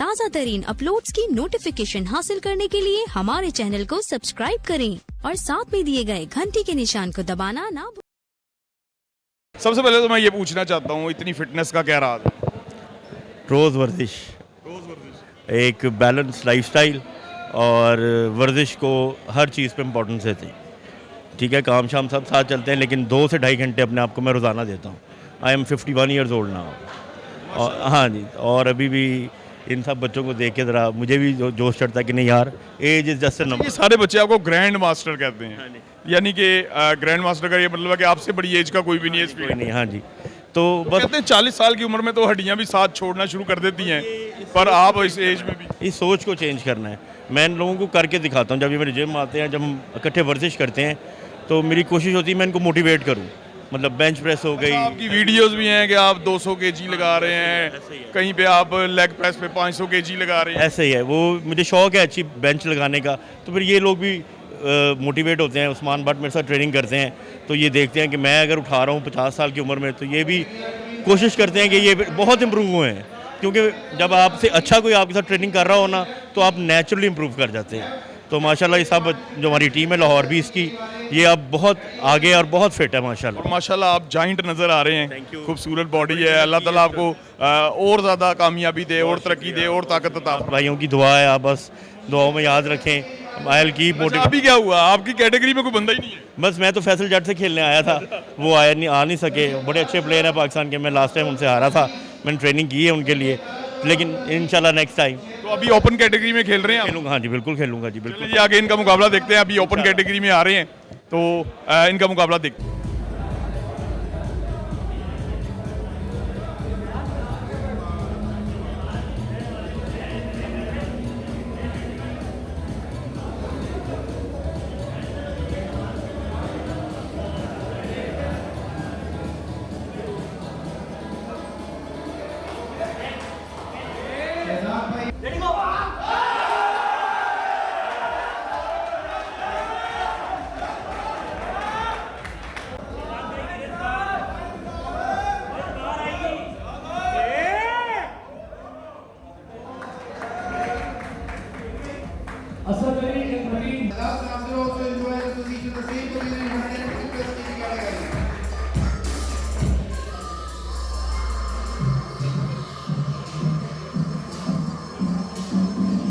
ताज़ा तरीन अपलोड्स की नोटिफिकेशन हासिल करने के लिए हमारे चैनल को सब्सक्राइब करें और साथ में दिए गए घंटी के निशान को दबाना ना भूलें। सबसे पहले तो मैं ये पूछना चाहता हूँ, इतनी फिटनेस का क्या राज है? रोज़ वर्जिश, एक बैलेंस लाइफस्टाइल और वर्जिश को हर चीज़ पे इम्पोर्टेंस देते हैं। ठीक है, काम शाम सब साथ चलते हैं, लेकिन 2 से ढाई घंटे अपने आप को मैं रोज़ाना देता हूँ। I am 51 years old now. और हाँ जी, और अभी भी इन सब बच्चों को देख के ज़रा मुझे भी जोश चढ़ता है कि नहीं यार, age is just a number. ये सारे बच्चे आपको ग्रैंड मास्टर कहते हैं, यानी कि ग्रैंड मास्टर का ये मतलब है कि आपसे बड़ी एज का कोई भी नहीं है इस फील्ड में। नहीं, हाँ जी, तो बस कहते हैं 40 साल की उम्र में तो हड्डियां भी साथ छोड़ना शुरू कर देती हैं, पर आप इस एज में भी। इस सोच को चेंज करना है। मैं इन लोगों को करके दिखाता हूँ। जब ये मेरे जिम आते हैं, जब हम इकट्ठे वर्जिश करते हैं, तो मेरी कोशिश होती है मैं इनको मोटिवेट करूँ। मतलब बेंच प्रेस हो गई। आपकी वीडियोस भी हैं कि आप 200 केजी लगा रहे हैं, कहीं पे आप लेग प्रेस पे 500 केजी लगा रहे हैं। ऐसे ही है, वो मुझे शौक है अच्छी बेंच लगाने का, तो फिर ये लोग भी मोटिवेट होते हैं। उस्मान भट्ट मेरे साथ ट्रेनिंग करते हैं, तो ये देखते हैं कि मैं अगर उठा रहा हूँ 50 साल की उम्र में, तो ये भी कोशिश करते हैं कि ये बहुत इम्प्रूव हुए हैं। क्योंकि जब आपसे अच्छा कोई आपके साथ ट्रेनिंग कर रहा हो ना, तो आप नेचुरली इम्प्रूव कर जाते हैं। तो माशाल्लाह ये सब जो हमारी टीम है लाहौर भी इसकी, ये अब बहुत आगे और बहुत फिट है माशाल्लाह। और माशाल्लाह आप जाइंट नज़र आ रहे हैं, Thank you. खूबसूरत बॉडी है। अल्लाह ताला आपको और ज़्यादा कामयाबी दे और तरक्की दे और ताकत अता फरमाए। भाइयों की दुआ है, आप बस दुआओं में याद रखें। आयल की अच्छा, अभी क्या हुआ, आपकी कैटेगरी में कोई बंदा ही नहीं है? बस मैं तो फैसल जट से खेलने आया था, वो आ नहीं सके। बड़े अच्छे प्लेयर हैं पाकिस्तान के, मैं लास्ट टाइम उनसे हारा था, मैंने ट्रेनिंग की है उनके लिए, लेकिन इंशाल्लाह नेक्स्ट टाइम। तो अभी ओपन कैटेगरी में खेल रहे हैं आप? खेलूंगा, हाँ जी बिल्कुल खेलूंगा जी, बिल्कुल। चलिए आगे इनका मुकाबला देखते हैं। अभी ओपन कैटेगरी में आ रहे हैं, तो इनका मुकाबला देखते हैं। Asad Ali and Praveen. Last round, also enjoy the position, the same position in 150 plus kg category.